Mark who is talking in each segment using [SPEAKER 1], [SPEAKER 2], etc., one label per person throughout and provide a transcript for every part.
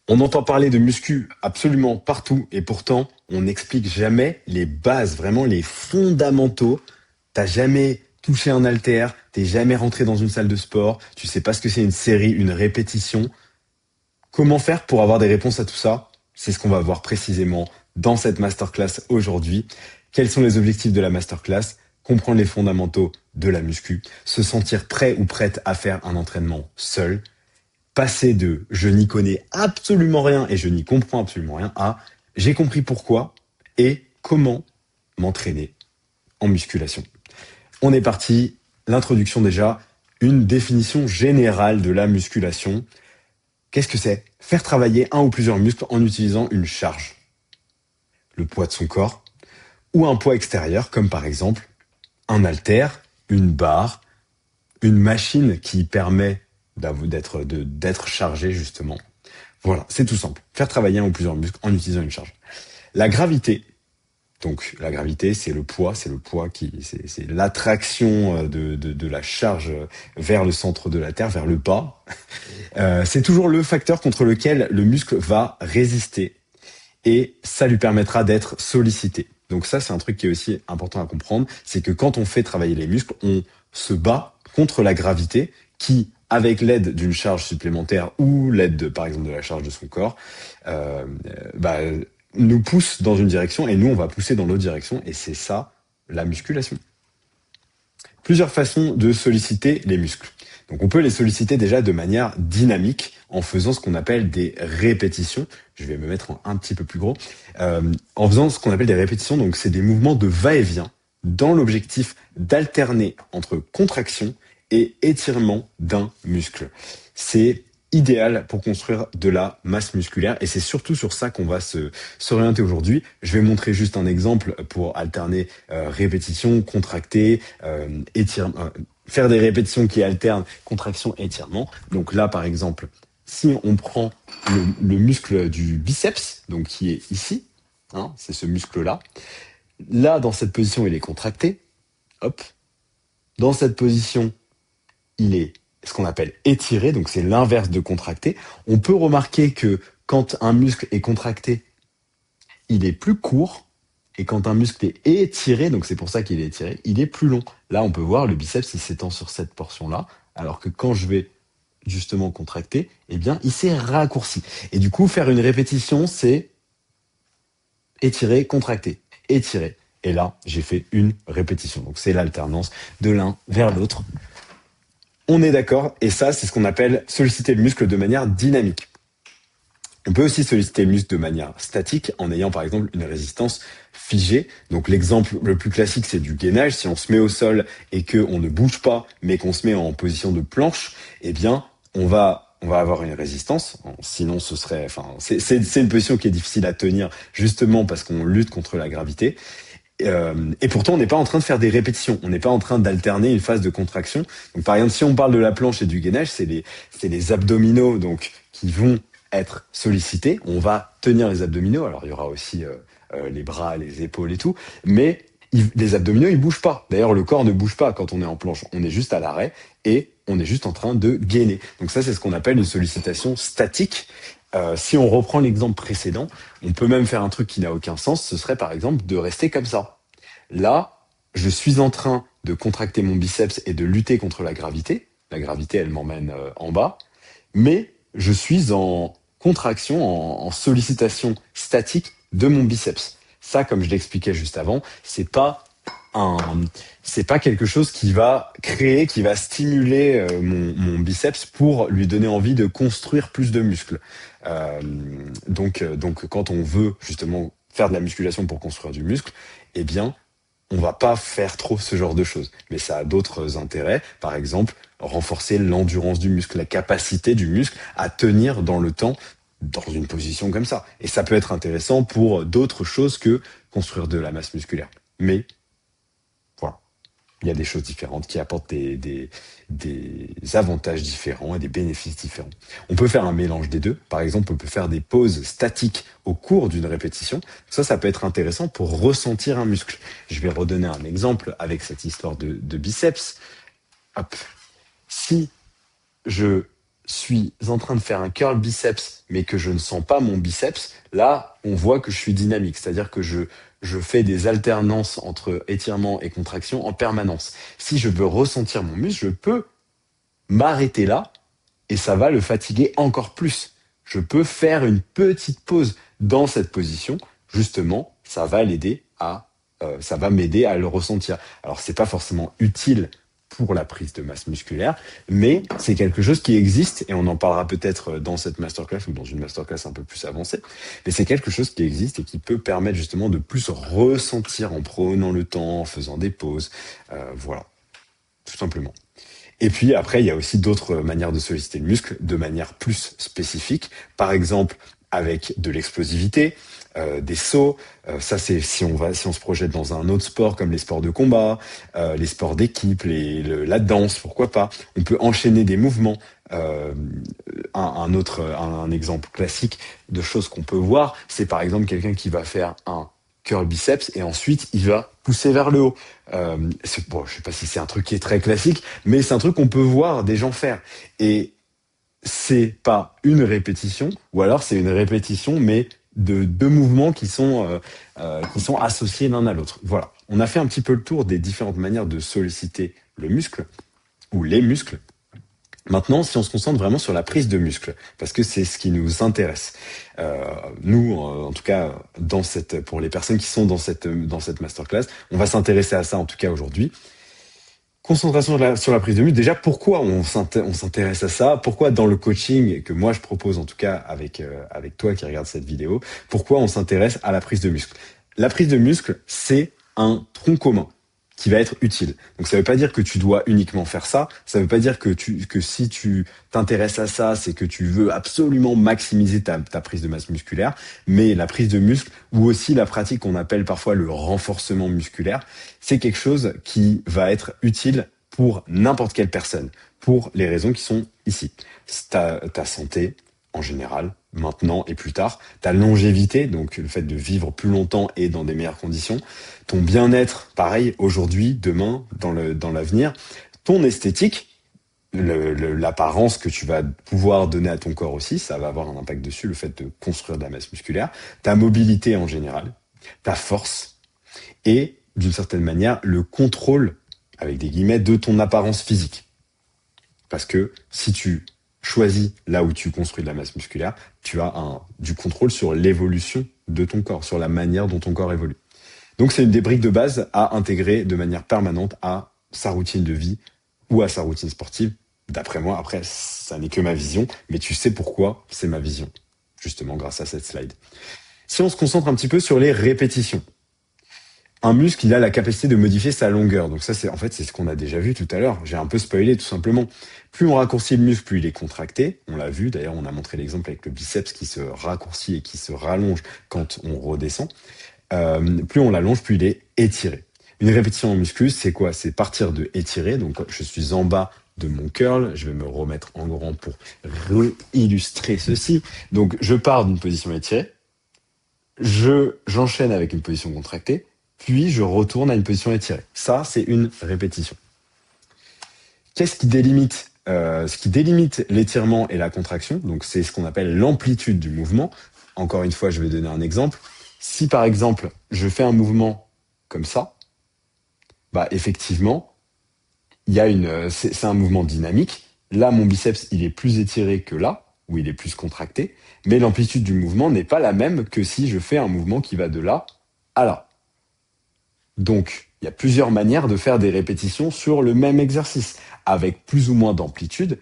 [SPEAKER 1] On entend parler de muscu absolument partout et pourtant, on n'explique jamais les bases, vraiment les fondamentaux. T'as jamais touché un haltère, t'es jamais rentré dans une salle de sport, tu sais pas ce que c'est une série, une répétition. Comment faire pour avoir des réponses à tout ça? C'est ce qu'on va voir précisément dans cette masterclass aujourd'hui. Quels sont les objectifs de la masterclass? Comprendre les fondamentaux de la muscu, se sentir prêt ou prête à faire un entraînement seul, passer de je n'y connais absolument rien et je n'y comprends absolument rien à j'ai compris pourquoi et comment m'entraîner en musculation. On est parti. L'introduction déjà, une définition générale de la musculation. Qu'est-ce que c'est? Faire travailler un ou plusieurs muscles en utilisant une charge. Le poids de son corps ou un poids extérieur comme par exemple un haltère, une barre, une machine qui permet d'être chargé justement. Voilà, c'est tout simple. Faire travailler un ou plusieurs muscles en utilisant une charge. La gravité, donc la gravité, c'est le poids c'est l'attraction de la charge vers le centre de la Terre, vers le bas. C'est toujours le facteur contre lequel le muscle va résister et ça lui permettra d'être sollicité. Donc ça, c'est un truc qui est aussi important à comprendre, c'est que quand on fait travailler les muscles, on se bat contre la gravité qui, avec l'aide d'une charge supplémentaire ou l'aide, par exemple, de la charge de son corps, euh, bah, nous pousse dans une direction et nous, on va pousser dans l'autre direction et c'est ça, la musculation. Plusieurs façons de solliciter les muscles. Donc on peut les solliciter déjà de manière dynamique en faisant ce qu'on appelle des répétitions. Je vais me mettre un petit peu plus gros. En faisant ce qu'on appelle des répétitions, donc c'est des mouvements de va-et-vient dans l'objectif d'alterner entre contraction et étirement d'un muscle. C'est idéal pour construire de la masse musculaire et c'est surtout sur ça qu'on va s'orienter aujourd'hui. Je vais montrer juste un exemple pour alterner répétition, contracter, étirement, faire des répétitions qui alternent contraction et étirement. Donc là, par exemple, si on prend le muscle du biceps, donc qui est ici, hein, c'est ce muscle-là. Là, dans cette position, il est contracté. Hop. Dans cette position, il est ce qu'on appelle étiré, donc c'est l'inverse de contracté. On peut remarquer que quand un muscle est contracté, il est plus court, et quand un muscle est étiré, donc c'est pour ça qu'il est étiré, il est plus long. Là, on peut voir le biceps, il s'étend sur cette portion-là, alors que quand je vais justement contracter, eh bien, il s'est raccourci. Et du coup, faire une répétition, c'est étirer, contracter, étirer. Et là, j'ai fait une répétition. Donc, c'est l'alternance de l'un vers l'autre. On est d'accord, et ça, c'est ce qu'on appelle solliciter le muscle de manière dynamique. On peut aussi solliciter le muscle de manière statique en ayant par exemple une résistance figée. Donc l'exemple le plus classique, c'est du gainage. Si on se met au sol et qu'on ne bouge pas, mais qu'on se met en position de planche, eh bien, on va avoir une résistance. Sinon, ce serait, enfin, c'est une position qui est difficile à tenir justement parce qu'on lutte contre la gravité. Et pourtant, on n'est pas en train de faire des répétitions. On n'est pas en train d'alterner une phase de contraction. Donc, par exemple, si on parle de la planche et du gainage, c'est les abdominaux donc qui vont être sollicités. On va tenir les abdominaux. Alors, il y aura aussi les bras, les épaules et tout. Mais les abdominaux, ils bougent pas. D'ailleurs, le corps ne bouge pas quand on est en planche. On est juste à l'arrêt et on est juste en train de gainer. Donc ça, c'est ce qu'on appelle une sollicitation statique. Si on reprend l'exemple précédent, on peut même faire un truc qui n'a aucun sens. Ce serait par exemple de rester comme ça. Là, je suis en train de contracter mon biceps et de lutter contre la gravité. La gravité, elle m'emmène en bas. Mais je suis en contraction, en sollicitation statique de mon biceps. Ça, comme je l'expliquais juste avant, un, c'est pas quelque chose qui va créer, qui va stimuler mon biceps pour lui donner envie de construire plus de muscles. Donc, quand on veut justement faire de la musculation pour construire du muscle, eh bien, on va pas faire trop ce genre de choses. Mais ça a d'autres intérêts. Par exemple, renforcer l'endurance du muscle, la capacité du muscle à tenir dans le temps dans une position comme ça. Et ça peut être intéressant pour d'autres choses que construire de la masse musculaire. Mais voilà, il y a des choses différentes qui apportent des avantages différents et des bénéfices différents. On peut faire un mélange des deux. Par exemple, on peut faire des pauses statiques au cours d'une répétition. Ça peut être intéressant pour ressentir un muscle. Je vais redonner un exemple avec cette histoire de biceps. Hop. Si je suis en train de faire un curl biceps, mais que je ne sens pas mon biceps, là, on voit que je suis dynamique. C'est-à-dire que je fais des alternances entre étirement et contraction en permanence. Si je veux ressentir mon muscle, je peux m'arrêter là et ça va le fatiguer encore plus. Je peux faire une petite pause dans cette position. Justement, ça va m'aider à le ressentir. Alors, c'est pas forcément utile pour la prise de masse musculaire, mais c'est quelque chose qui existe et on en parlera peut-être dans cette masterclass ou dans une masterclass un peu plus avancée. Mais c'est quelque chose qui existe et qui peut permettre justement de plus ressentir en prenant le temps, en faisant des pauses. Voilà, tout simplement. Et puis après, il y a aussi d'autres manières de solliciter le muscle de manière plus spécifique. Par exemple, avec de l'explosivité, des sauts. Ça, c'est si on se projette dans un autre sport comme les sports de combat, les sports d'équipe, la danse, pourquoi pas. On peut enchaîner des mouvements. Un exemple classique de choses qu'on peut voir, c'est par exemple quelqu'un qui va faire un curl biceps et ensuite il va pousser vers le haut. Bon, je sais pas si c'est un truc qui est très classique, mais c'est un truc qu'on peut voir des gens faire. Et c'est pas une répétition, ou alors c'est une répétition, mais de deux mouvements qui sont associés l'un à l'autre. Voilà. On a fait un petit peu le tour des différentes manières de solliciter le muscle, ou les muscles. Maintenant, si on se concentre vraiment sur la prise de muscle, parce que c'est ce qui nous intéresse, nous, en tout cas, pour les personnes qui sont dans cette masterclass, on va s'intéresser à ça en tout cas aujourd'hui. Concentration sur la prise de muscle. Déjà, pourquoi on s'intéresse à ça? Pourquoi dans le coaching que moi je propose, en tout cas avec toi qui regarde cette vidéo, pourquoi on s'intéresse à la prise de muscle? La prise de muscle, c'est un tronc commun qui va être utile. Donc ça veut pas dire que tu dois uniquement faire ça, ça veut pas dire que si tu t'intéresses à ça, c'est que tu veux absolument maximiser ta prise de masse musculaire, mais la prise de muscle ou aussi la pratique qu'on appelle parfois le renforcement musculaire, c'est quelque chose qui va être utile pour n'importe quelle personne, pour les raisons qui sont ici. Ta santé, en général, maintenant et plus tard, ta longévité, donc le fait de vivre plus longtemps et dans des meilleures conditions, ton bien-être, pareil, aujourd'hui, demain, dans l'avenir, ton esthétique, l'apparence que tu vas pouvoir donner à ton corps aussi, ça va avoir un impact dessus, le fait de construire de la masse musculaire, ta mobilité en général, ta force et, d'une certaine manière, le contrôle, avec des guillemets, de ton apparence physique. Parce que si tu choisis là où tu construis de la masse musculaire, tu as du contrôle sur l'évolution de ton corps, sur la manière dont ton corps évolue. Donc c'est une des briques de base à intégrer de manière permanente à sa routine de vie ou à sa routine sportive. D'après moi, après, ça n'est que ma vision, mais tu sais pourquoi c'est ma vision, justement grâce à cette slide. Si on se concentre un petit peu sur les répétitions, un muscle, il a la capacité de modifier sa longueur. Donc ça, c'est ce qu'on a déjà vu tout à l'heure. J'ai un peu spoilé tout simplement. Plus on raccourcit le muscle, plus il est contracté. On l'a vu, d'ailleurs, on a montré l'exemple avec le biceps qui se raccourcit et qui se rallonge quand on redescend. Plus on l'allonge, plus il est étiré. Une répétition en muscu, c'est quoi? C'est partir de étirer. Donc je suis en bas de mon curl. Je vais me remettre en grand pour illustrer ceci. Donc je pars d'une position étirée. J'enchaîne avec une position contractée. Puis je retourne à une position étirée. Ça, c'est une répétition. Qu'est-ce qui délimite ce qui délimite l'étirement et la contraction? Donc c'est ce qu'on appelle l'amplitude du mouvement. Encore une fois, je vais donner un exemple. Si par exemple, je fais un mouvement comme ça, bah effectivement, c'est un mouvement dynamique. Là, mon biceps, il est plus étiré que là, où il est plus contracté. Mais l'amplitude du mouvement n'est pas la même que si je fais un mouvement qui va de là à là. Donc, il y a plusieurs manières de faire des répétitions sur le même exercice, avec plus ou moins d'amplitude,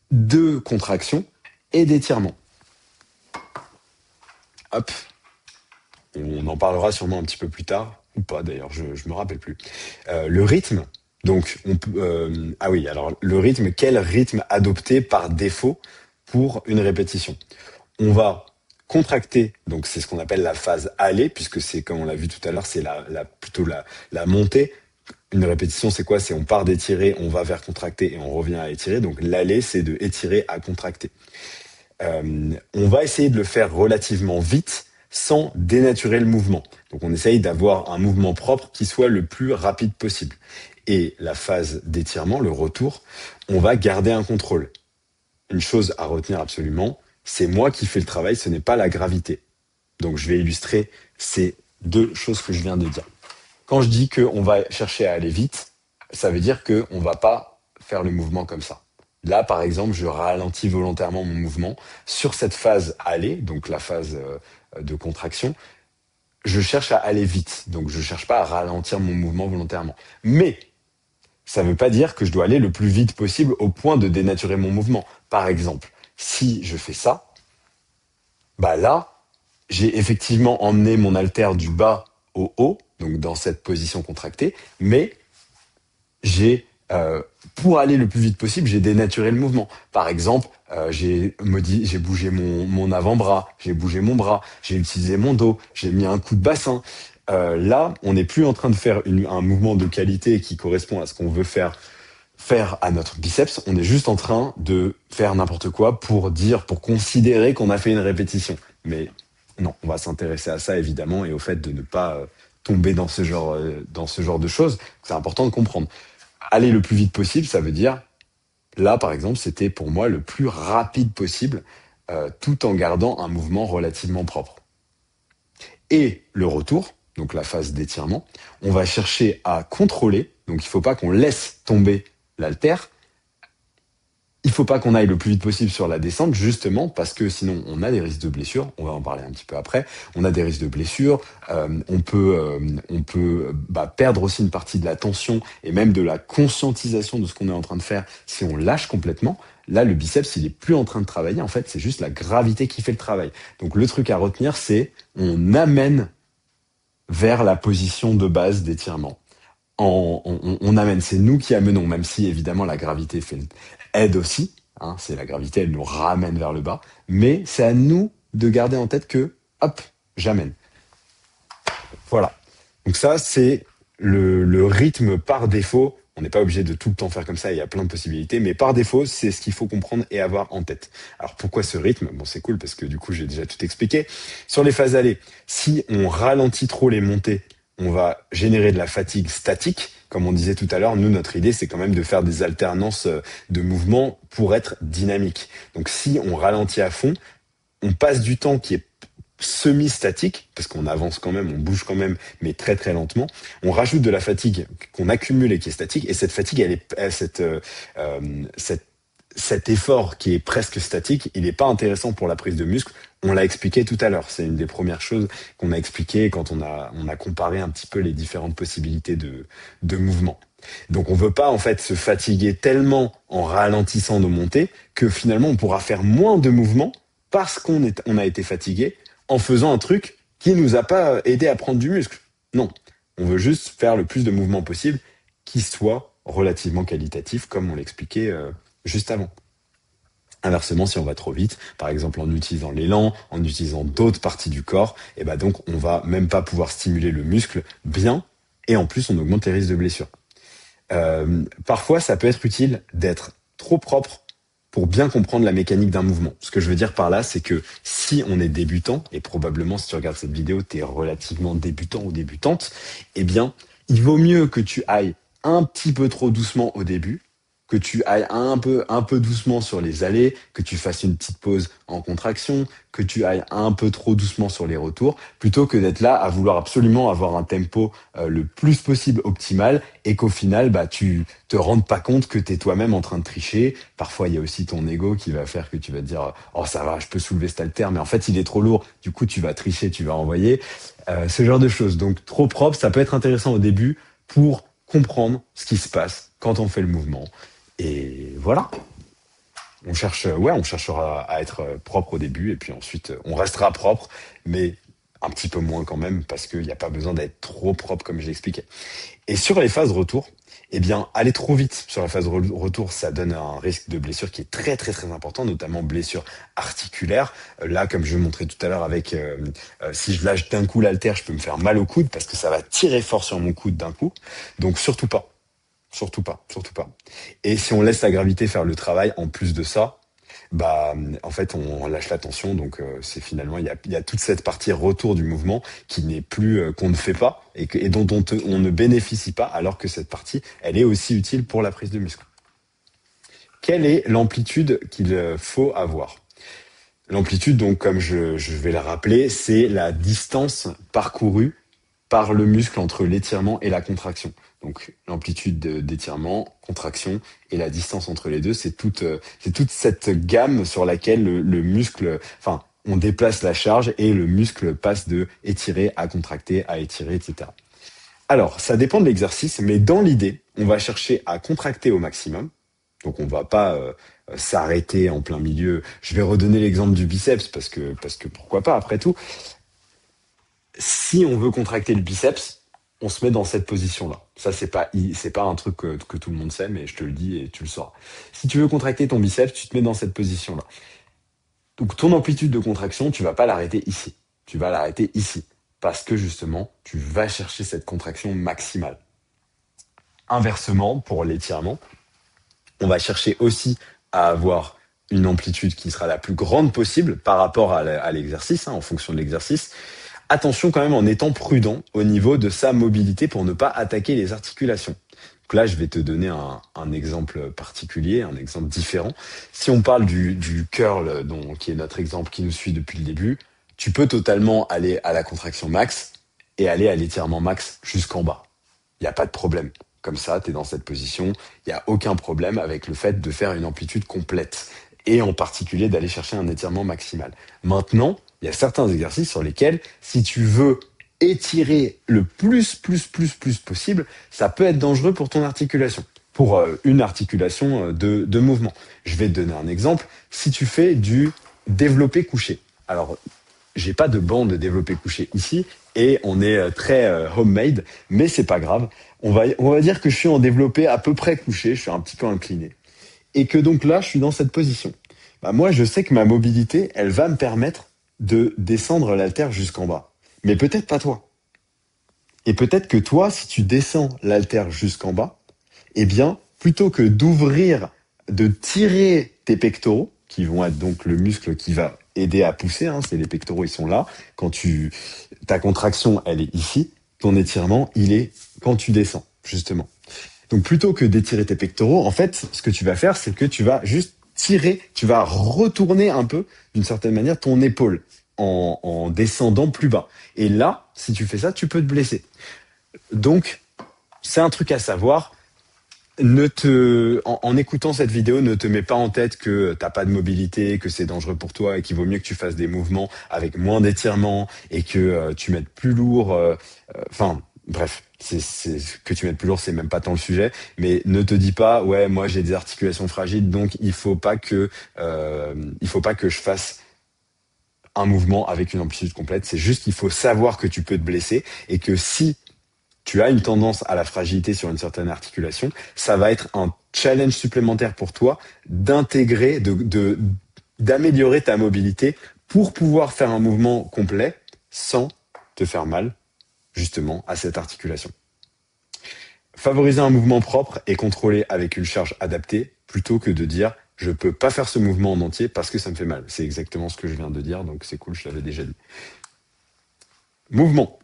[SPEAKER 1] de contraction et d'étirement. Hop. On en parlera sûrement un petit peu plus tard, ou pas d'ailleurs, je me rappelle plus. Le rythme, donc on peut... ah oui, alors le rythme, quel rythme adopter par défaut pour une répétition? On va contracter, donc c'est ce qu'on appelle la phase aller, puisque c'est, comme on l'a vu tout à l'heure, c'est plutôt la montée. Une répétition, c'est quoi? C'est on part d'étirer, on va vers contracter et on revient à étirer. Donc l'aller, c'est de étirer à contracter. On va essayer de le faire relativement vite, sans dénaturer le mouvement. Donc on essaye d'avoir un mouvement propre qui soit le plus rapide possible. Et la phase d'étirement, le retour, on va garder un contrôle. une chose à retenir absolument, c'est moi qui fais le travail, ce n'est pas la gravité. Donc je vais illustrer ces deux choses que je viens de dire. Quand je dis qu'on va chercher à aller vite, ça veut dire qu'on ne va pas faire le mouvement comme ça. Là, par exemple, je ralentis volontairement mon mouvement. Sur cette phase aller, donc la phase de contraction, je cherche à aller vite. Donc je ne cherche pas à ralentir mon mouvement volontairement. Mais ça ne veut pas dire que je dois aller le plus vite possible au point de dénaturer mon mouvement. Par exemple, si je fais ça, bah là, j'ai effectivement emmené mon haltère du bas au haut, donc dans cette position contractée, mais j'ai pour aller le plus vite possible, j'ai dénaturé le mouvement. Par exemple, j'ai bougé mon avant-bras, j'ai bougé mon bras, j'ai utilisé mon dos, j'ai mis un coup de bassin. Là, on n'est plus en train de faire un mouvement de qualité qui correspond à ce qu'on veut faire à notre biceps. On est juste en train de faire n'importe quoi pour considérer qu'on a fait une répétition. Mais non, on va s'intéresser à ça évidemment et au fait de ne pas tomber dans ce genre de choses. C'est important de comprendre. Aller le plus vite possible, ça veut dire, là par exemple, c'était pour moi le plus rapide possible, tout en gardant un mouvement relativement propre. Et le retour, donc la phase d'étirement, on va chercher à contrôler, donc il ne faut pas qu'on laisse tomber l'haltère, il ne faut pas qu'on aille le plus vite possible sur la descente, justement parce que sinon on a des risques de blessures. On va en parler un petit peu après. On a des risques de blessures. On peut perdre aussi une partie de la tension et même de la conscientisation de ce qu'on est en train de faire si on lâche complètement. Là, le biceps, il est plus en train de travailler. En fait, c'est juste la gravité qui fait le travail. Donc le truc à retenir, c'est on amène vers la position de base d'étirement. On amène, c'est nous qui amenons, même si évidemment la gravité aide aussi, hein, c'est la gravité, elle nous ramène vers le bas, mais c'est à nous de garder en tête que, hop, j'amène. Voilà. Donc ça, c'est le rythme par défaut. On n'est pas obligé de tout le temps faire comme ça, il y a plein de possibilités, mais par défaut, c'est ce qu'il faut comprendre et avoir en tête. Alors pourquoi ce rythme? Bon, c'est cool parce que du coup, j'ai déjà tout expliqué. Sur les phases allées, si on ralentit trop les montées, on va générer de la fatigue statique. Comme on disait tout à l'heure, nous, notre idée, c'est quand même de faire des alternances de mouvements pour être dynamique. Donc si on ralentit à fond, on passe du temps qui est semi-statique, parce qu'on avance quand même, on bouge quand même, mais très très lentement. On rajoute de la fatigue qu'on accumule et qui est statique, et cette fatigue, cet effort qui est presque statique, il n'est pas intéressant pour la prise de muscle. On l'a expliqué tout à l'heure. C'est une des premières choses qu'on a expliqué quand on a comparé un petit peu les différentes possibilités de mouvement. Donc on veut pas en fait se fatiguer tellement en ralentissant nos montées que finalement on pourra faire moins de mouvements parce on a été fatigué en faisant un truc qui nous a pas aidé à prendre du muscle. Non, on veut juste faire le plus de mouvements possible qui soient relativement qualitatifs comme on l'expliquait juste avant. Inversement, si on va trop vite, par exemple en utilisant l'élan, en utilisant d'autres parties du corps, et ben donc on va même pas pouvoir stimuler le muscle bien, et en plus on augmente les risques de blessure. Parfois, ça peut être utile d'être trop propre pour bien comprendre la mécanique d'un mouvement. Ce que je veux dire par là, c'est que si on est débutant, et probablement si tu regardes cette vidéo, tu es relativement débutant ou débutante, eh bien, il vaut mieux que tu ailles un petit peu trop doucement au début, que tu ailles un peu doucement sur les allées, que tu fasses une petite pause en contraction, que tu ailles un peu trop doucement sur les retours, plutôt que d'être là à vouloir absolument avoir un tempo le plus possible optimal et qu'au final, tu te rendes pas compte que tu es toi-même en train de tricher. Parfois, il y a aussi ton ego qui va faire que tu vas te dire « Oh, ça va, je peux soulever cet haltère, mais en fait, il est trop lourd. » Du coup, tu vas tricher, tu vas envoyer. Ce genre de choses. Donc, trop propre, ça peut être intéressant au début pour comprendre ce qui se passe quand on fait le mouvement. Et voilà. On cherchera à être propre au début et puis ensuite on restera propre, mais un petit peu moins quand même parce qu'il n'y a pas besoin d'être trop propre comme je l'expliquais. Et sur les phases retour, eh bien, aller trop vite sur la phase retour, ça donne un risque de blessure qui est très très très important, notamment blessure articulaire. Là, comme je vous montrais tout à l'heure avec si je lâche d'un coup l'haltère, je peux me faire mal au coude parce que ça va tirer fort sur mon coude d'un coup. Donc surtout pas. Surtout pas, surtout pas. Et si on laisse la gravité faire le travail, en plus de ça, en fait, on lâche la tension. Donc, c'est finalement, il y a toute cette partie retour du mouvement qui n'est plus, qu'on ne fait pas et dont on ne bénéficie pas, alors que cette partie, elle est aussi utile pour la prise de muscle. quelle est l'amplitude qu'il faut avoir? L'amplitude, donc, comme je vais le rappeler, c'est la distance parcourue par le muscle entre l'étirement et la contraction. Donc l'amplitude d'étirement, contraction et la distance entre les deux, c'est toute cette gamme sur laquelle le muscle, enfin, on déplace la charge et le muscle passe de étirer à contracter, à étirer, etc. Alors, ça dépend de l'exercice, mais dans l'idée, on va chercher à contracter au maximum. Donc on va pas s'arrêter en plein milieu. Je vais redonner l'exemple du biceps parce que pourquoi pas après tout. Si on veut contracter le biceps, on se met dans cette position-là. Ça, c'est pas un truc que tout le monde sait, mais je te le dis et tu le sauras. Si tu veux contracter ton biceps, tu te mets dans cette position-là. Donc, ton amplitude de contraction, tu vas pas l'arrêter ici. Tu vas l'arrêter ici. Parce que justement, tu vas chercher cette contraction maximale. Inversement, pour l'étirement, on va chercher aussi à avoir une amplitude qui sera la plus grande possible par rapport à l'exercice, en fonction de l'exercice. Attention quand même en étant prudent au niveau de sa mobilité pour ne pas attaquer les articulations. Donc là, je vais te donner un exemple particulier, un exemple différent. Si on parle du curl, qui est notre exemple qui nous suit depuis le début, tu peux totalement aller à la contraction max et aller à l'étirement max jusqu'en bas. Il n'y a pas de problème. Comme ça, tu es dans cette position, il n'y a aucun problème avec le fait de faire une amplitude complète et en particulier d'aller chercher un étirement maximal. Maintenant, il y a certains exercices sur lesquels, si tu veux étirer le plus possible, ça peut être dangereux pour ton articulation, pour une articulation de mouvement. Je vais te donner un exemple. Si tu fais du développé couché, alors j'ai pas de bande de développé couché ici et on est très homemade, mais c'est pas grave. On va dire que je suis en développé à peu près couché, je suis un petit peu incliné. Et que donc là, je suis dans cette position. Bah moi, je sais que ma mobilité, elle va me permettre de descendre l'haltère jusqu'en bas. Mais peut-être pas toi. Et peut-être que toi, si tu descends l'haltère jusqu'en bas, eh bien, plutôt que d'ouvrir, de tirer tes pectoraux, qui vont être donc le muscle qui va aider à pousser, c'est les pectoraux, ils sont là. Ta contraction, elle est ici. Ton étirement, il est quand tu descends, justement. Donc, plutôt que d'étirer tes pectoraux, en fait, ce que tu vas faire, c'est que tu vas juste tirer, tu vas retourner un peu, d'une certaine manière, ton épaule en descendant plus bas. Et là, si tu fais ça, tu peux te blesser. Donc, c'est un truc à savoir. En écoutant cette vidéo, ne te mets pas en tête que t'as pas de mobilité, que c'est dangereux pour toi et qu'il vaut mieux que tu fasses des mouvements avec moins d'étirement et que tu mettes plus lourd. Bref, que tu mettes plus lourd, c'est même pas tant le sujet. Mais ne te dis pas, ouais, moi j'ai des articulations fragiles, donc il faut pas que je fasse un mouvement avec une amplitude complète. C'est juste qu'il faut savoir que tu peux te blesser et que si tu as une tendance à la fragilité sur une certaine articulation, ça va être un challenge supplémentaire pour toi d'intégrer, d'améliorer ta mobilité pour pouvoir faire un mouvement complet sans te faire mal, justement, à cette articulation. Favoriser un mouvement propre et contrôlé avec une charge adaptée plutôt que de dire je peux pas faire ce mouvement en entier parce que ça me fait mal. C'est exactement ce que je viens de dire, donc c'est cool, je l'avais déjà dit. Mouvement.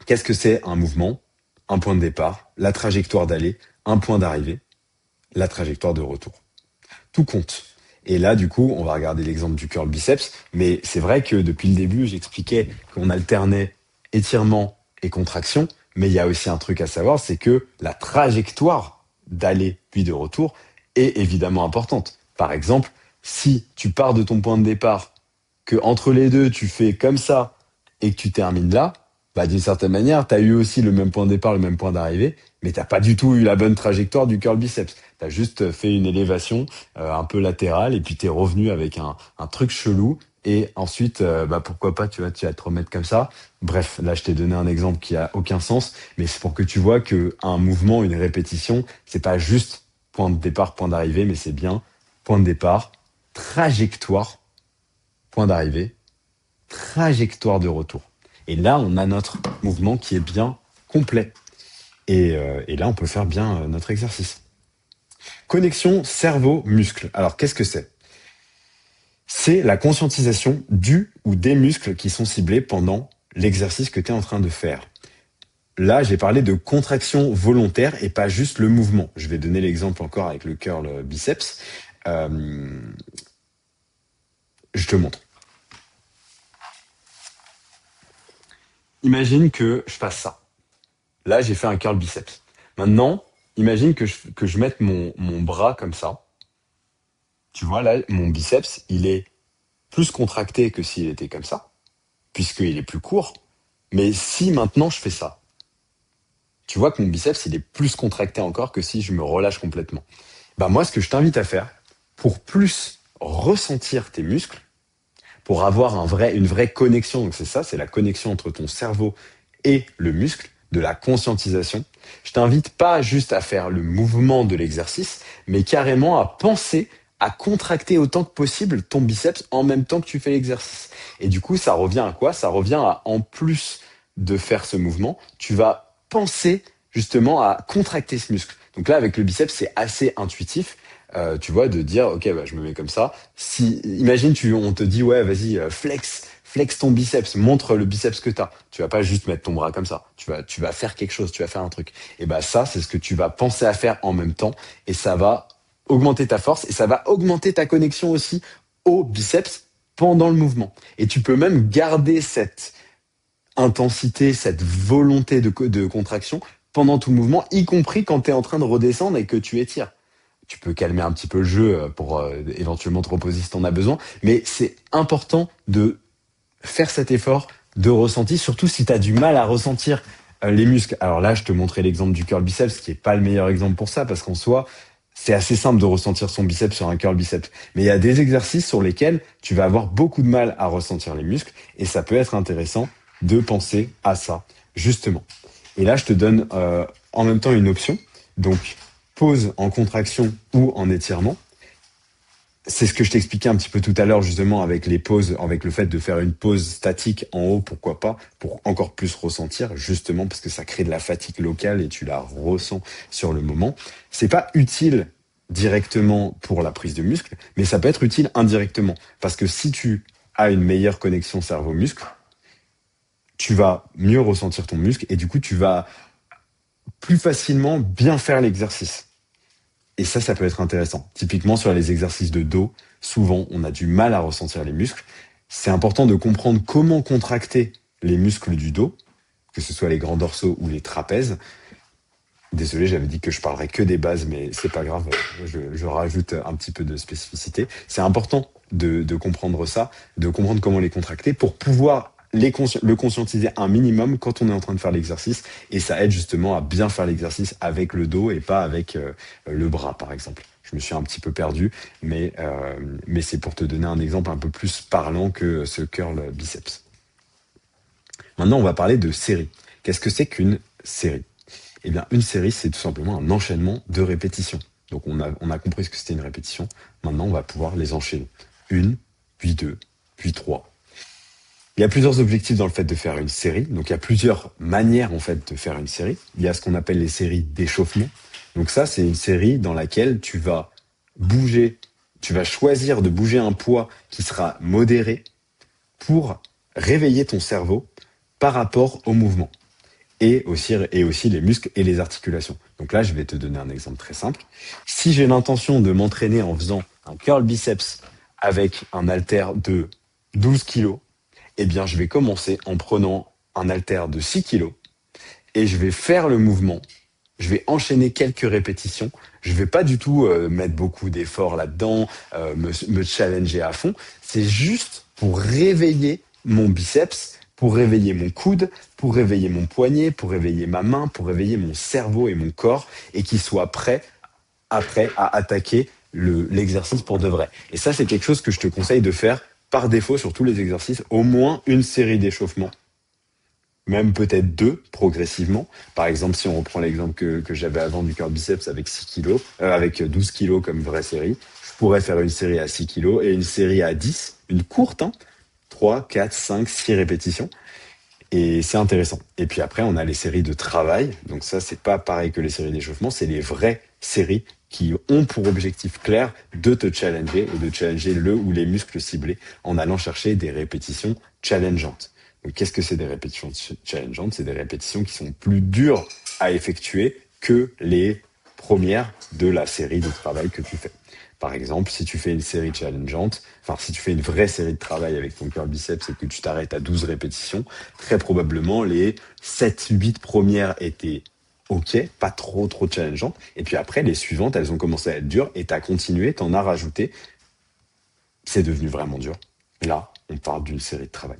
[SPEAKER 1] Qu'est-ce que c'est un mouvement? Un point de départ, la trajectoire d'aller, un point d'arrivée, la trajectoire de retour. Tout compte. Et là, du coup, on va regarder l'exemple du curl biceps, mais c'est vrai que depuis le début, j'expliquais qu'on alternait étirement et contraction, mais il y a aussi un truc à savoir, c'est que la trajectoire d'aller puis de retour est évidemment importante. Par exemple, si tu pars de ton point de départ, que entre les deux, tu fais comme ça et que tu termines là, bah, d'une certaine manière, tu as eu aussi le même point de départ, le même point d'arrivée, mais t'as pas du tout eu la bonne trajectoire du curl biceps. Tu as juste fait une élévation un peu latérale et puis tu es revenu avec un truc chelou et ensuite, pourquoi pas, tu vas te remettre comme ça. Bref, là, je t'ai donné un exemple qui a aucun sens, mais c'est pour que tu vois qu'un mouvement, une répétition, c'est pas juste point de départ, point d'arrivée, mais c'est bien point de départ, trajectoire, point d'arrivée, trajectoire de retour. Et là, on a notre mouvement qui est bien complet. Et là, on peut faire bien notre exercice. Connexion cerveau-muscle. Alors, qu'est-ce que c'est? C'est la conscientisation du ou des muscles qui sont ciblés pendant l'exercice que tu es en train de faire. là, j'ai parlé de contraction volontaire et pas juste le mouvement. Je vais donner l'exemple encore avec le curl biceps. Euh, je te montre. Imagine que je fasse ça. Là, j'ai fait un curl biceps. Maintenant, imagine que je mette mon bras comme ça. Tu vois, là, mon biceps, il est plus contracté que s'il était comme ça, puisqu'il est plus court. Mais si maintenant je fais ça, tu vois que mon biceps, il est plus contracté encore que si je me relâche complètement. Bah moi, ce que je t'invite à faire, pour plus ressentir tes muscles, pour avoir une vraie connexion, donc c'est ça, c'est la connexion entre ton cerveau et le muscle, de la conscientisation, je t'invite pas juste à faire le mouvement de l'exercice, mais carrément à penser à contracter autant que possible ton biceps en même temps que tu fais l'exercice. Et du coup, ça revient à quoi? Ça revient à, en plus de faire ce mouvement, tu vas penser justement à contracter ce muscle. Donc là, avec le biceps, c'est assez intuitif. Tu vois, de dire, ok, bah, je me mets comme ça. Si, imagine, on te dit, ouais, vas-y, flex ton biceps, montre le biceps que t'as. Tu vas pas juste mettre ton bras comme ça. Tu vas faire quelque chose, tu vas faire un truc. Et bah, ça, c'est ce que tu vas penser à faire en même temps. Et ça va augmenter ta force et ça va augmenter ta connexion aussi au biceps pendant le mouvement. Et tu peux même garder cette intensité, cette volonté de contraction pendant tout le mouvement, y compris quand tu es en train de redescendre et que tu étires. Tu peux calmer un petit peu le jeu pour éventuellement te reposer si tu en as besoin, mais c'est important de faire cet effort de ressenti, surtout si tu as du mal à ressentir les muscles. Alors là, je te montrais l'exemple du curl biceps, qui est pas le meilleur exemple pour ça, parce qu'en soi, c'est assez simple de ressentir son biceps sur un curl biceps. Mais il y a des exercices sur lesquels tu vas avoir beaucoup de mal à ressentir les muscles, et ça peut être intéressant de penser à ça, justement. Et là, je te donne en même temps une option. Donc, pause en contraction ou en étirement. C'est ce que je t'expliquais un petit peu tout à l'heure, justement, avec les pauses, avec le fait de faire une pause statique en haut, pourquoi pas, pour encore plus ressentir, justement, parce que ça crée de la fatigue locale et tu la ressens sur le moment. C'est pas utile directement pour la prise de muscle, mais ça peut être utile indirectement. Parce que si tu as une meilleure connexion cerveau-muscle, tu vas mieux ressentir ton muscle et du coup, tu vas plus facilement bien faire l'exercice. Et ça peut être intéressant. Typiquement, sur les exercices de dos, souvent, on a du mal à ressentir les muscles. C'est important de comprendre comment contracter les muscles du dos, que ce soit les grands dorsaux ou les trapèzes. Désolé, j'avais dit que je parlerais que des bases, mais c'est pas grave. Je rajoute un petit peu de spécificité. C'est important de comprendre ça, de comprendre comment les contracter pour pouvoir le conscientiser un minimum quand on est en train de faire l'exercice. Et ça aide justement à bien faire l'exercice avec le dos et pas avec le bras, par exemple. Je me suis un petit peu perdu, mais c'est pour te donner un exemple un peu plus parlant que ce curl biceps. Maintenant, on va parler de série. Qu'est-ce que c'est qu'une série? Eh bien, une série, c'est tout simplement un enchaînement de répétitions. Donc, on a compris ce que c'était une répétition. Maintenant, on va pouvoir les enchaîner. Une, puis deux, puis trois. Il y a plusieurs objectifs dans le fait de faire une série. Donc, il y a plusieurs manières, en fait, de faire une série. Il y a ce qu'on appelle les séries d'échauffement. Donc, ça, c'est une série dans laquelle tu vas bouger, tu vas choisir de bouger un poids qui sera modéré pour réveiller ton cerveau par rapport au mouvement. Et aussi les muscles et les articulations. Donc là, je vais te donner un exemple très simple. Si j'ai l'intention de m'entraîner en faisant un curl biceps avec un haltère de 12 kilos, eh bien, je vais commencer en prenant un haltère de 6 kilos et je vais faire le mouvement. Je vais enchaîner quelques répétitions. Je vais pas du tout mettre beaucoup d'efforts là-dedans, me challenger à fond. C'est juste pour réveiller mon biceps, pour réveiller mon coude, pour réveiller mon poignet, pour réveiller ma main, pour réveiller mon cerveau et mon corps et qu'il soit prêt après à attaquer l'exercice pour de vrai. Et ça, c'est quelque chose que je te conseille de faire par défaut sur tous les exercices, au moins une série d'échauffements, même peut-être deux progressivement. Par exemple, si on reprend l'exemple que j'avais avant du curl biceps avec 6 kilos, avec 12 kilos comme vraie série, je pourrais faire une série à 6 kilos et une série à 10, une courte, 3, 4, 5, 6 répétitions. Et c'est intéressant. Et puis après, on a les séries de travail. Donc ça, c'est pas pareil que les séries d'échauffement, c'est les vraies séries qui ont pour objectif clair de te challenger et de challenger le ou les muscles ciblés en allant chercher des répétitions challengeantes. Donc, qu'est-ce que c'est des répétitions challengeantes? C'est des répétitions qui sont plus dures à effectuer que les premières de la série de travail que tu fais. Par exemple, si tu fais une série challengeante, enfin, si tu fais une vraie série de travail avec ton curl biceps et que tu t'arrêtes à 12 répétitions, très probablement les 7, 8 premières étaient ok, pas trop challengeantes. Et puis après, les suivantes, elles ont commencé à être dures et t'as continué, t'en as rajouté. C'est devenu vraiment dur. Là, on parle d'une série de travail.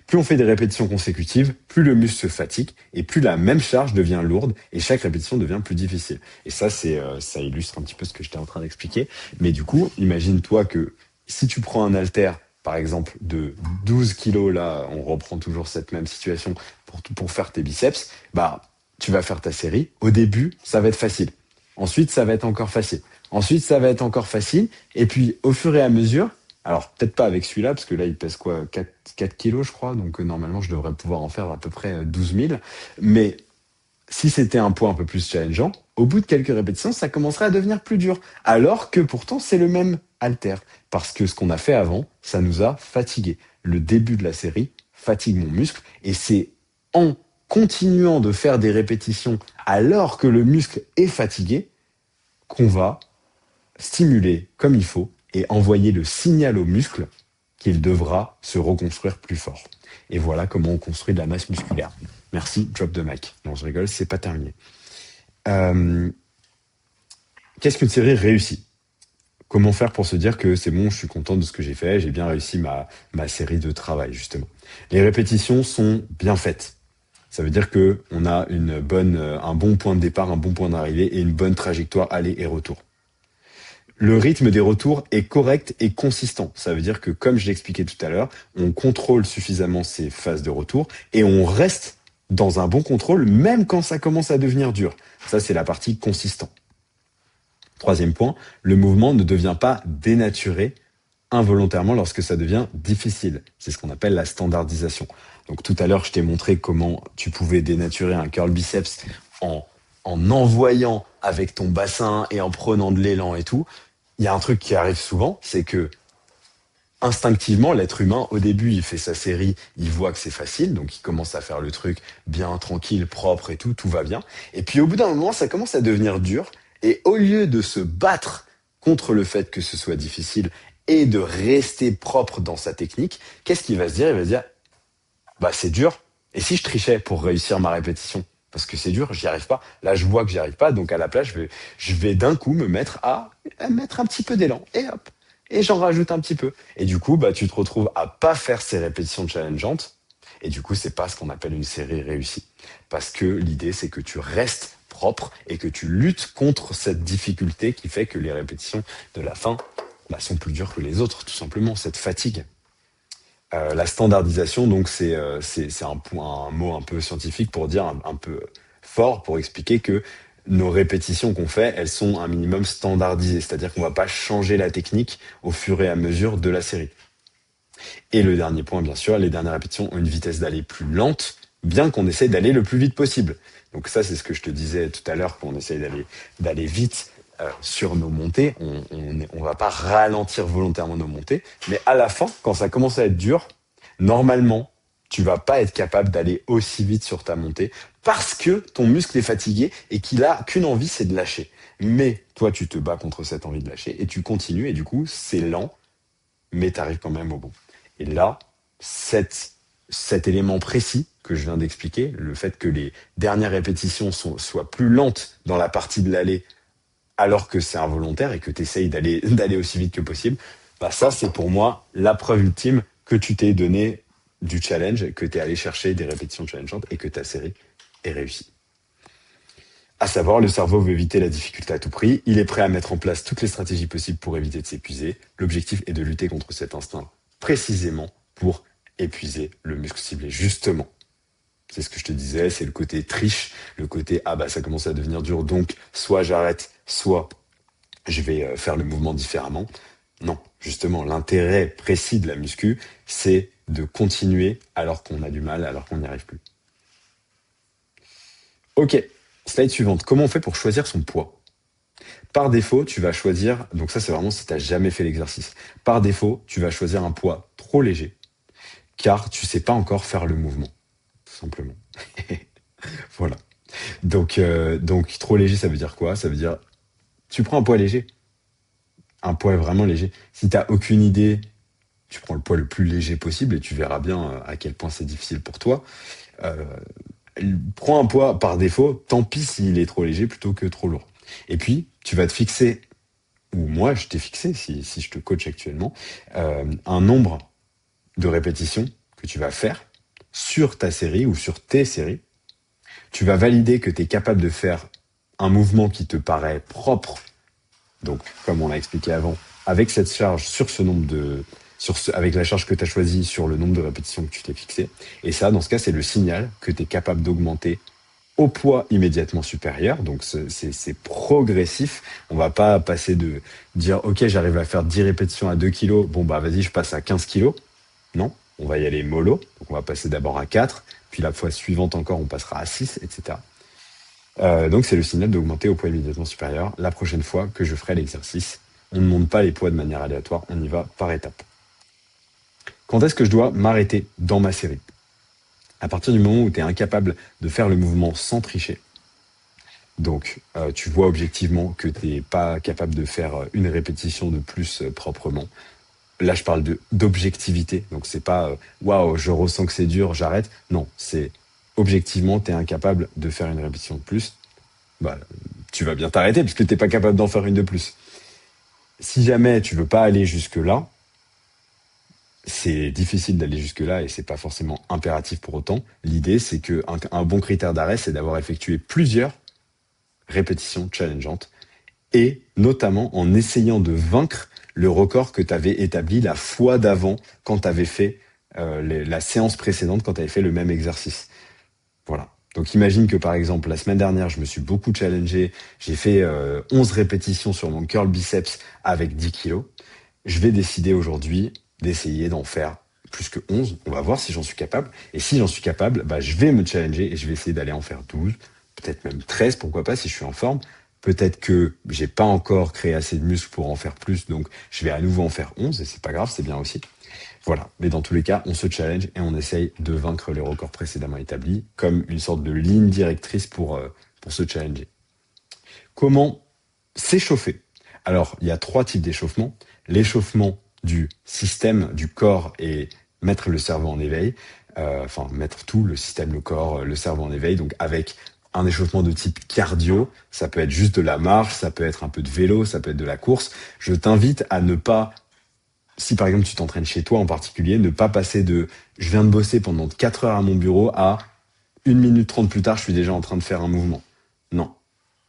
[SPEAKER 1] Plus on fait des répétitions consécutives, plus le muscle se fatigue et plus la même charge devient lourde et chaque répétition devient plus difficile. Et ça, ça illustre un petit peu ce que j'étais en train d'expliquer. Mais du coup, imagine-toi que si tu prends un haltère, par exemple, de 12 kilos, là, on reprend toujours cette même situation pour faire tes biceps, bah, tu vas faire ta série. Au début, ça va être facile. Ensuite, ça va être encore facile. Ensuite, ça va être encore facile. Et puis, au fur et à mesure, alors, peut-être pas avec celui-là, parce que là, il pèse quoi, 4 kilos, je crois. Donc, normalement, je devrais pouvoir en faire à peu près 12 000. Mais si c'était un poids un peu plus challengeant, au bout de quelques répétitions, ça commencerait à devenir plus dur. Alors que pourtant, c'est le même halter. Parce que ce qu'on a fait avant, ça nous a fatigué. Le début de la série fatigue mon muscle. Et c'est en continuant de faire des répétitions alors que le muscle est fatigué qu'on va stimuler comme il faut et envoyer le signal au muscle qu'il devra se reconstruire plus fort. Et voilà comment on construit de la masse musculaire. Merci, drop the mic. Non, je rigole, c'est pas terminé. Euh, Qu'est-ce qu'une série réussie? Comment faire pour se dire que c'est bon, je suis content de ce que j'ai fait, j'ai bien réussi ma série de travail, justement. Les répétitions sont bien faites. Ça veut dire que on a un bon point de départ, un bon point d'arrivée et une bonne trajectoire aller et retour. Le rythme des retours est correct et consistant. Ça veut dire que, comme je l'expliquais tout à l'heure, on contrôle suffisamment ces phases de retour et on reste dans un bon contrôle même quand ça commence à devenir dur. Ça, c'est la partie consistant. Troisième point, le mouvement ne devient pas dénaturé involontairement lorsque ça devient difficile. C'est ce qu'on appelle la standardisation. Donc tout à l'heure, je t'ai montré comment tu pouvais dénaturer un curl biceps en envoyant avec ton bassin et en prenant de l'élan et tout. Il y a un truc qui arrive souvent, c'est que instinctivement, l'être humain, au début, il fait sa série, il voit que c'est facile, donc il commence à faire le truc bien, tranquille, propre et tout va bien. Et puis au bout d'un moment, ça commence à devenir dur. Et au lieu de se battre contre le fait que ce soit difficile et de rester propre dans sa technique, qu'est-ce qu'il va se dire? Il va se dire, bah c'est dur. Et si je trichais pour réussir ma répétition? Parce que c'est dur, j'y arrive pas. Là, je vois que j'y arrive pas, donc à la place, je vais d'un coup me mettre à mettre un petit peu d'élan. Et hop, et j'en rajoute un petit peu. Et du coup, bah, tu te retrouves à pas faire ces répétitions challengeantes. Et du coup, c'est pas ce qu'on appelle une série réussie. Parce que l'idée, c'est que tu restes propre et que tu luttes contre cette difficulté qui fait que les répétitions de la fin bah, sont plus dures que les autres, tout simplement, cette fatigue. La standardisation, donc, c'est un mot un peu scientifique pour dire un peu fort, pour expliquer que nos répétitions qu'on fait, elles sont un minimum standardisées, c'est-à-dire qu'on va pas changer la technique au fur et à mesure de la série. Et le dernier point, bien sûr, les dernières répétitions ont une vitesse d'aller plus lente, bien qu'on essaye d'aller le plus vite possible. Donc ça, c'est ce que je te disais tout à l'heure, qu'on essaye d'aller vite sur nos montées. On va pas ralentir volontairement nos montées, mais à la fin, quand ça commence à être dur, normalement, tu vas pas être capable d'aller aussi vite sur ta montée parce que ton muscle est fatigué et qu'il a qu'une envie, c'est de lâcher. Mais toi, tu te bats contre cette envie de lâcher et tu continues et du coup, c'est lent, mais tu arrives quand même au bout. Et là, cet élément précis que je viens d'expliquer, le fait que les dernières répétitions soient plus lentes dans la partie de l'aller alors que c'est involontaire et que tu essayes d'aller aussi vite que possible, bah ça, c'est pour moi la preuve ultime que tu t'es donné du challenge, que tu es allé chercher des répétitions challengeantes et que ta série est réussie. À savoir, le cerveau veut éviter la difficulté à tout prix. Il est prêt à mettre en place toutes les stratégies possibles pour éviter de s'épuiser. L'objectif est de lutter contre cet instinct précisément pour épuiser le muscle ciblé. Justement, c'est ce que je te disais, c'est le côté triche, le côté ah bah ça commence à devenir dur, donc soit j'arrête, soit je vais faire le mouvement différemment. Non, justement, l'intérêt précis de la muscu, c'est de continuer alors qu'on a du mal, alors qu'on n'y arrive plus. Ok, slide suivante. Comment on fait pour choisir son poids? Par défaut, tu vas choisir, donc ça c'est vraiment si tu n'as jamais fait l'exercice. Par défaut, tu vas choisir un poids trop léger car tu sais pas encore faire le mouvement, tout simplement. Voilà. Donc trop léger, ça veut dire quoi? Ça veut dire tu prends un poids léger, un poids vraiment léger. Si t'as aucune idée, tu prends le poids le plus léger possible et tu verras bien à quel point c'est difficile pour toi. Euh, Prends un poids par défaut, tant pis s'il est trop léger plutôt que trop lourd. Et puis, tu vas te fixer, ou moi je t'ai fixé si je te coach actuellement, un nombre de répétitions que tu vas faire sur ta série ou sur tes séries. Tu vas valider que tu es capable de faire un mouvement qui te paraît propre, donc comme on l'a expliqué avant, avec cette charge sur ce nombre de avec la charge que tu as choisie sur le nombre de répétitions que tu t'es fixé. Et ça, dans ce cas, c'est le signal que tu es capable d'augmenter au poids immédiatement supérieur. Donc, c'est progressif. On va pas passer de dire, OK, j'arrive à faire 10 répétitions à 2 kilos. Bon, bah, vas-y, je passe à 15 kilos. Non, on va y aller mollo. Donc, on va passer d'abord à 4. Puis la fois suivante encore, on passera à 6, etc. Donc, c'est le signal d'augmenter au poids immédiatement supérieur. La prochaine fois que je ferai l'exercice, on ne monte pas les poids de manière aléatoire. On y va par étapes. Quand est-ce que je dois m'arrêter dans ma série? À partir du moment où tu es incapable de faire le mouvement sans tricher, donc tu vois objectivement que tu n'es pas capable de faire une répétition de plus proprement. Là, je parle d'objectivité, donc c'est pas waouh, je ressens que c'est dur, j'arrête. Non, c'est objectivement, tu es incapable de faire une répétition de plus. Bah, tu vas bien t'arrêter puisque tu n'es pas capable d'en faire une de plus. Si jamais tu veux pas aller jusque-là, c'est difficile d'aller jusque-là et c'est pas forcément impératif pour autant. L'idée, c'est que un bon critère d'arrêt, c'est d'avoir effectué plusieurs répétitions challengeantes et notamment en essayant de vaincre le record que tu avais établi la fois d'avant quand tu avais fait la séance précédente, quand tu avais fait le même exercice. Voilà. Donc imagine que par exemple, la semaine dernière, je me suis beaucoup challengé, j'ai fait 11 répétitions sur mon curl biceps avec 10 kilos. Je vais décider aujourd'hui d'essayer d'en faire plus que 11. On va voir si j'en suis capable. Et si j'en suis capable, bah, je vais me challenger et je vais essayer d'aller en faire 12, peut-être même 13, pourquoi pas, si je suis en forme. Peut-être que j'ai pas encore créé assez de muscles pour en faire plus, donc je vais à nouveau en faire 11 et c'est pas grave, c'est bien aussi. Voilà. Mais dans tous les cas, on se challenge et on essaye de vaincre les records précédemment établis comme une sorte de ligne directrice pour se challenger. Comment s'échauffer? Alors, il y a 3 types d'échauffement. L'échauffement du système, du corps et mettre le cerveau en éveil. Enfin, mettre tout, le système, le corps, le cerveau en éveil. Donc, avec un échauffement de type cardio, ça peut être juste de la marche, ça peut être un peu de vélo, ça peut être de la course. Je t'invite à ne pas, si par exemple tu t'entraînes chez toi en particulier, ne pas passer de je viens de bosser pendant 4 heures à mon bureau à 1 minute 30 plus tard, je suis déjà en train de faire un mouvement. Non.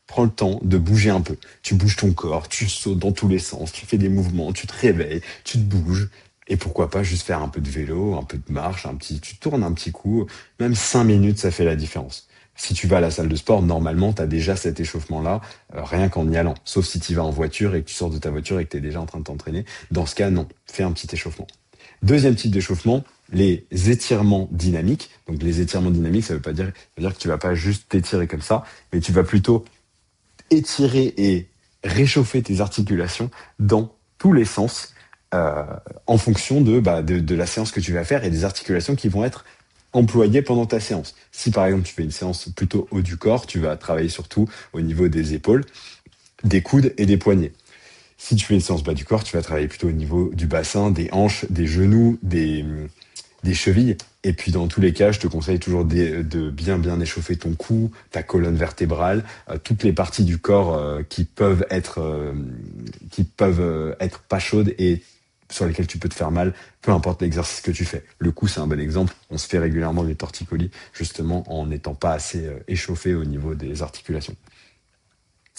[SPEAKER 1] Prends le temps de bouger un peu. Tu bouges ton corps, tu sautes dans tous les sens, tu fais des mouvements, tu te réveilles, tu te bouges. Et pourquoi pas juste faire un peu de vélo, un peu de marche, tu tournes un petit coup. Même 5 minutes, ça fait la différence. Si tu vas à la salle de sport, normalement, tu as déjà cet échauffement-là, rien qu'en y allant. Sauf si tu vas en voiture et que tu sors de ta voiture et que tu es déjà en train de t'entraîner. Dans ce cas, non. Fais un petit échauffement. Deuxième type d'échauffement, les étirements dynamiques. Donc les étirements dynamiques, ça veut dire que tu vas pas juste t'étirer comme ça, mais tu vas plutôt étirer et réchauffer tes articulations dans tous les sens en fonction de la séance que tu vas faire et des articulations qui vont être employées pendant ta séance. Si par exemple tu fais une séance plutôt haut du corps, tu vas travailler surtout au niveau des épaules, des coudes et des poignets. Si tu fais une séance bas du corps, tu vas travailler plutôt au niveau du bassin, des hanches, des genoux, des chevilles. Et puis dans tous les cas, je te conseille toujours de bien échauffer ton cou, ta colonne vertébrale, toutes les parties du corps qui peuvent être pas chaudes et sur lesquelles tu peux te faire mal, peu importe l'exercice que tu fais. Le cou, c'est un bon exemple. On se fait régulièrement des torticolis, justement en n'étant pas assez échauffé au niveau des articulations.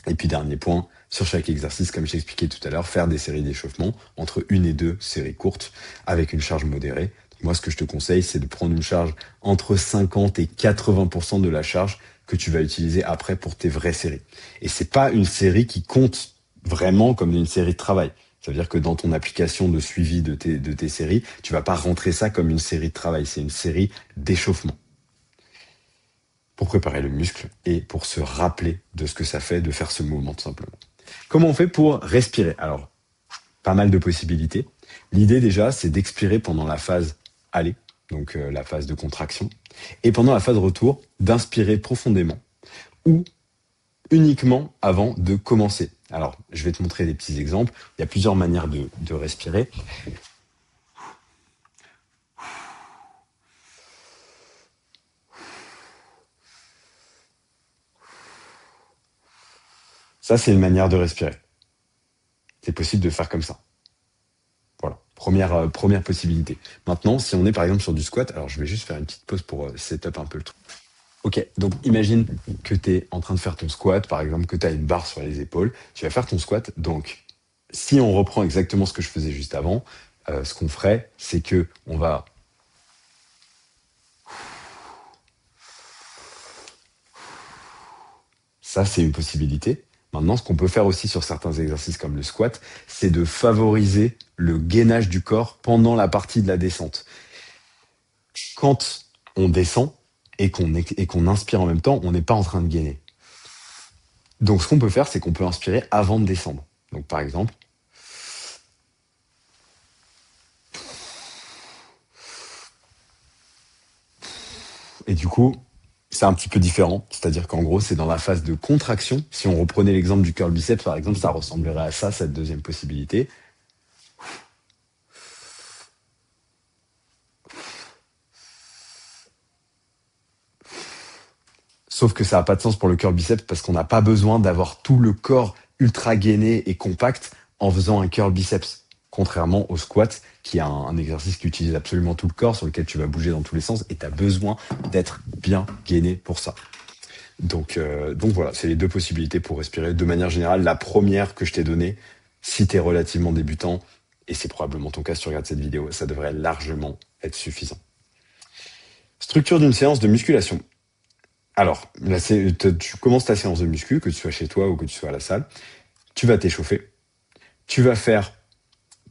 [SPEAKER 1] Et puis dernier point, sur chaque exercice, comme je t'expliquais tout à l'heure, faire des séries d'échauffement entre 1 et 2 séries courtes avec une charge modérée. Moi, ce que je te conseille, c'est de prendre une charge entre 50 et 80% de la charge que tu vas utiliser après pour tes vraies séries. Et c'est pas une série qui compte vraiment comme une série de travail. Ça veut dire que dans ton application de suivi de tes séries, tu vas pas rentrer ça comme une série de travail. C'est une série d'échauffement pour préparer le muscle et pour se rappeler de ce que ça fait de faire ce mouvement tout simplement. Comment on fait pour respirer? Alors, pas mal de possibilités. L'idée déjà, c'est d'expirer pendant la phase aller donc la phase de contraction, et pendant la phase de retour, d'inspirer profondément ou uniquement avant de commencer. Alors, je vais te montrer des petits exemples. Il y a plusieurs manières de respirer. Ça, c'est une manière de respirer. C'est possible de faire comme ça. Voilà, première possibilité. Maintenant, si on est par exemple sur du squat, alors je vais juste faire une petite pause pour setup un peu le truc. Ok, donc imagine que tu es en train de faire ton squat, par exemple, que tu as une barre sur les épaules. Tu vas faire ton squat. Donc, si on reprend exactement ce que je faisais juste avant, ce qu'on ferait, c'est que on va. Ça, c'est une possibilité. Maintenant, ce qu'on peut faire aussi sur certains exercices comme le squat, c'est de favoriser le gainage du corps pendant la partie de la descente. Quand on descend et qu'on inspire en même temps, on n'est pas en train de gainer. Donc, ce qu'on peut faire, c'est qu'on peut inspirer avant de descendre. Donc, par exemple, et du coup, c'est un petit peu différent. C'est-à-dire qu'en gros, c'est dans la phase de contraction. Si on reprenait l'exemple du curl biceps, par exemple, ça ressemblerait à ça, cette deuxième possibilité. Sauf que ça n'a pas de sens pour le curl biceps parce qu'on n'a pas besoin d'avoir tout le corps ultra gainé et compact en faisant un curl biceps. Contrairement au squat, qui est un exercice qui utilise absolument tout le corps, sur lequel tu vas bouger dans tous les sens et tu as besoin d'être bien gainé pour ça. Donc voilà, c'est les deux possibilités pour respirer. De manière générale, la première que je t'ai donnée, si tu es relativement débutant, et c'est probablement ton cas si tu regardes cette vidéo, ça devrait largement être suffisant. Structure d'une séance de musculation. Alors, là, tu commences ta séance de muscu, que tu sois chez toi ou que tu sois à la salle, tu vas t'échauffer, tu vas faire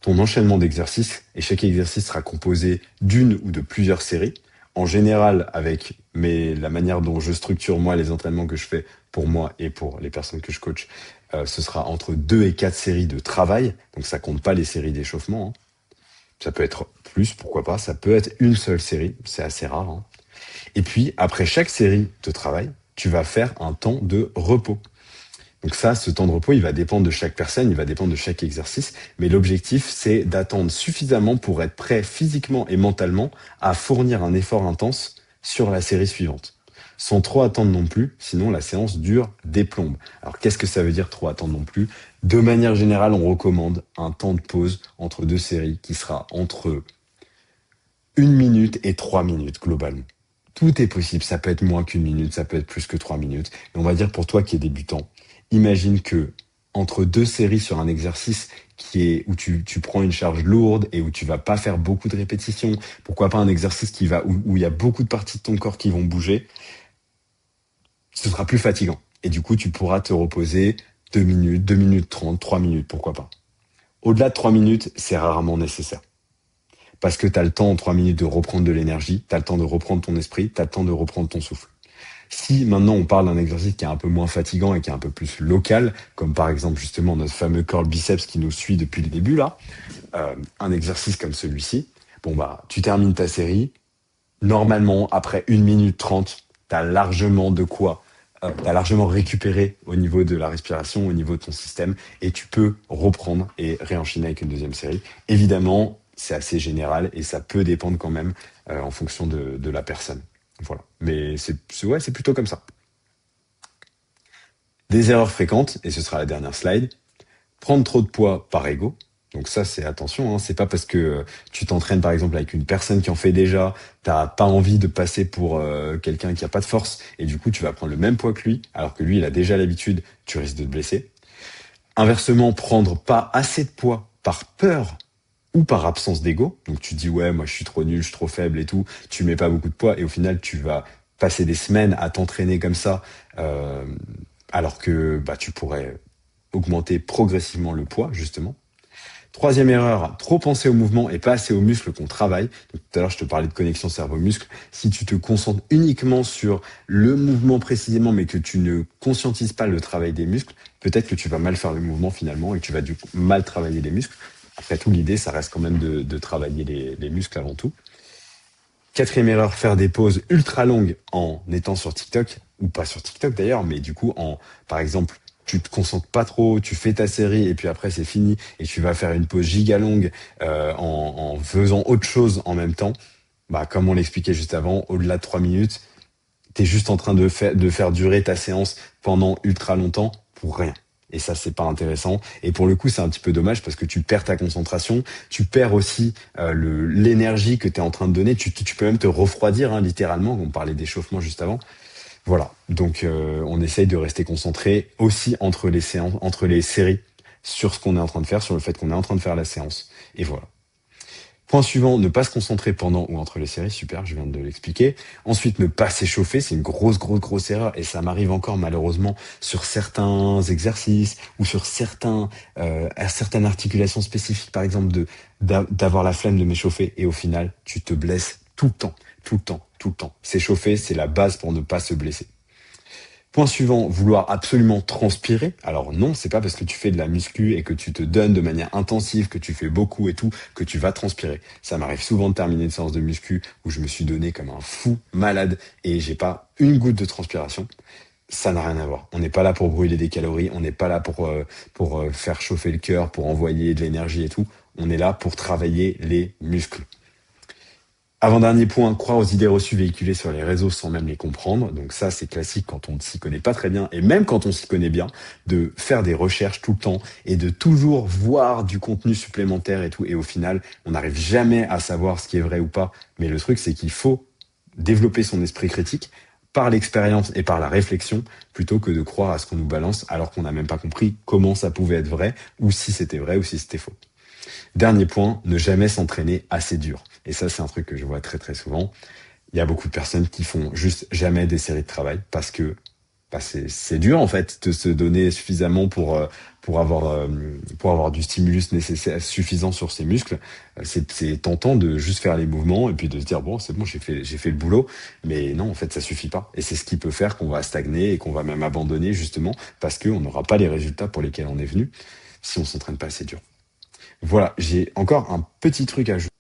[SPEAKER 1] ton enchaînement d'exercices, et chaque exercice sera composé d'une ou de plusieurs séries. En général, avec la manière dont je structure moi les entraînements que je fais pour moi et pour les personnes que je coach, ce sera entre 2 et 4 séries de travail, donc ça compte pas les séries d'échauffement, hein. Ça peut être plus, pourquoi pas, ça peut être une seule série, c'est assez rare, hein. Et puis, après chaque série de travail, tu vas faire un temps de repos. Donc ça, ce temps de repos, il va dépendre de chaque personne, il va dépendre de chaque exercice, mais l'objectif, c'est d'attendre suffisamment pour être prêt physiquement et mentalement à fournir un effort intense sur la série suivante. Sans trop attendre non plus, sinon la séance dure des plombes. Alors qu'est-ce que ça veut dire trop attendre non plus? De manière générale, on recommande un temps de pause entre deux séries qui sera entre 1 minute et 3 minutes globalement. Tout est possible, ça peut être moins qu'1 minute, ça peut être plus que 3 minutes. Mais on va dire pour toi qui es débutant, imagine que entre deux séries sur un exercice où tu prends une charge lourde et où tu vas pas faire beaucoup de répétitions, pourquoi pas un exercice où il y a beaucoup de parties de ton corps qui vont bouger, ce sera plus fatigant. Et du coup, tu pourras te reposer 2 minutes, 2 minutes 30, 3 minutes, pourquoi pas. Au-delà de 3 minutes, c'est rarement nécessaire. Parce que tu as le temps en 3 minutes de reprendre de l'énergie, tu as le temps de reprendre ton esprit, tu as le temps de reprendre ton souffle. Si maintenant on parle d'un exercice qui est un peu moins fatigant et qui est un peu plus local, comme par exemple justement notre fameux curl biceps qui nous suit depuis le début là, un exercice comme celui-ci, bon bah tu termines ta série, normalement après 1 minute 30, t'as largement de quoi, t'as largement récupéré au niveau de la respiration, au niveau de ton système, et tu peux reprendre et réenchaîner avec une deuxième série. Évidemment, c'est assez général et ça peut dépendre quand même en fonction de la personne. Voilà. Mais ouais, c'est plutôt comme ça. Des erreurs fréquentes, et ce sera la dernière slide. Prendre trop de poids par ego. Donc ça, c'est attention, hein, c'est pas parce que tu t'entraînes par exemple avec une personne qui en fait déjà, t'as pas envie de passer pour quelqu'un qui a pas de force, et du coup tu vas prendre le même poids que lui, alors que lui il a déjà l'habitude, tu risques de te blesser. Inversement, prendre pas assez de poids par peur ou par absence d'ego. Donc tu dis ouais, moi je suis trop nul, je suis trop faible et tout, tu mets pas beaucoup de poids et au final tu vas passer des semaines à t'entraîner comme ça, euh, alors que bah, tu pourrais augmenter progressivement le poids justement. Troisième erreur, trop penser au mouvement et pas assez aux muscles qu'on travaille. Donc, tout à l'heure, je te parlais de connexion cerveau-muscle. Si tu te concentres uniquement sur le mouvement précisément, mais que tu ne conscientises pas le travail des muscles, peut-être que tu vas mal faire le mouvement finalement et que tu vas du coup mal travailler les muscles. Après tout, l'idée, ça reste quand même de travailler les muscles avant tout. Quatrième erreur, faire des pauses ultra longues en étant sur TikTok, ou pas sur TikTok d'ailleurs, mais du coup, par exemple, tu te concentres pas trop, tu fais ta série et puis après c'est fini et tu vas faire une pause giga longue en faisant autre chose en même temps. Bah, comme on l'expliquait juste avant, au-delà de 3 minutes, tu es juste en train de faire durer ta séance pendant ultra longtemps pour rien. Et ça, c'est pas intéressant. Et pour le coup, c'est un petit peu dommage parce que tu perds ta concentration, tu perds aussi l'énergie que tu es en train de donner. Tu peux même te refroidir, hein, littéralement. On parlait d'échauffement juste avant. Voilà. Donc, on essaye de rester concentré aussi entre les séances, entre les séries, sur ce qu'on est en train de faire, sur le fait qu'on est en train de faire la séance. Et voilà. Point suivant, ne pas se concentrer pendant ou entre les séries, super, je viens de l'expliquer. Ensuite, ne pas s'échauffer, c'est une grosse erreur et ça m'arrive encore malheureusement sur certains exercices ou sur certaines articulations spécifiques, par exemple d'avoir la flemme de m'échauffer et au final, tu te blesses tout le temps, tout le temps, tout le temps. S'échauffer, c'est la base pour ne pas se blesser. Point suivant, vouloir absolument transpirer. Alors non, c'est pas parce que tu fais de la muscu et que tu te donnes de manière intensive, que tu fais beaucoup et tout, que tu vas transpirer. Ça m'arrive souvent de terminer une séance de muscu où je me suis donné comme un fou malade et j'ai pas une goutte de transpiration. Ça n'a rien à voir. On n'est pas là pour brûler des calories, on n'est pas là pour faire chauffer le cœur, pour envoyer de l'énergie et tout. On est là pour travailler les muscles. Avant-dernier point, croire aux idées reçues véhiculées sur les réseaux sans même les comprendre. Donc ça, c'est classique quand on ne s'y connaît pas très bien, et même quand on s'y connaît bien, de faire des recherches tout le temps et de toujours voir du contenu supplémentaire et tout. Et au final, on n'arrive jamais à savoir ce qui est vrai ou pas. Mais le truc, c'est qu'il faut développer son esprit critique par l'expérience et par la réflexion, plutôt que de croire à ce qu'on nous balance alors qu'on n'a même pas compris comment ça pouvait être vrai, ou si c'était vrai, ou si c'était faux. Dernier point, ne jamais s'entraîner assez dur. Et ça, c'est un truc que je vois très très souvent. Il y a beaucoup de personnes qui font juste jamais des séries de travail parce que bah, c'est dur en fait de se donner suffisamment pour avoir du stimulus nécessaire suffisant sur ses muscles. C'est tentant de juste faire les mouvements et puis de se dire bon c'est bon j'ai fait le boulot, mais non en fait ça suffit pas et c'est ce qui peut faire qu'on va stagner et qu'on va même abandonner justement parce qu'on n'aura pas les résultats pour lesquels on est venu si on s'entraîne pas assez dur. Voilà, j'ai encore un petit truc à ajouter.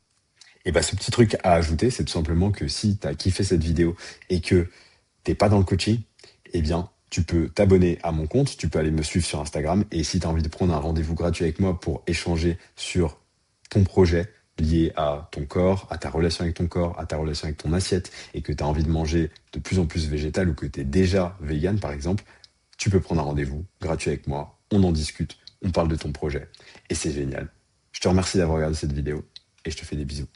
[SPEAKER 1] Et bah, ce petit truc à ajouter, c'est tout simplement que si tu as kiffé cette vidéo et que t'es pas dans le coaching, eh bien, tu peux t'abonner à mon compte, tu peux aller me suivre sur Instagram. Et si tu as envie de prendre un rendez-vous gratuit avec moi pour échanger sur ton projet lié à ton corps, à ta relation avec ton corps, à ta relation avec ton assiette, et que tu as envie de manger de plus en plus végétal ou que tu es déjà vegan, par exemple, tu peux prendre un rendez-vous gratuit avec moi. On en discute, on parle de ton projet. Et c'est génial. Je te remercie d'avoir regardé cette vidéo et je te fais des bisous.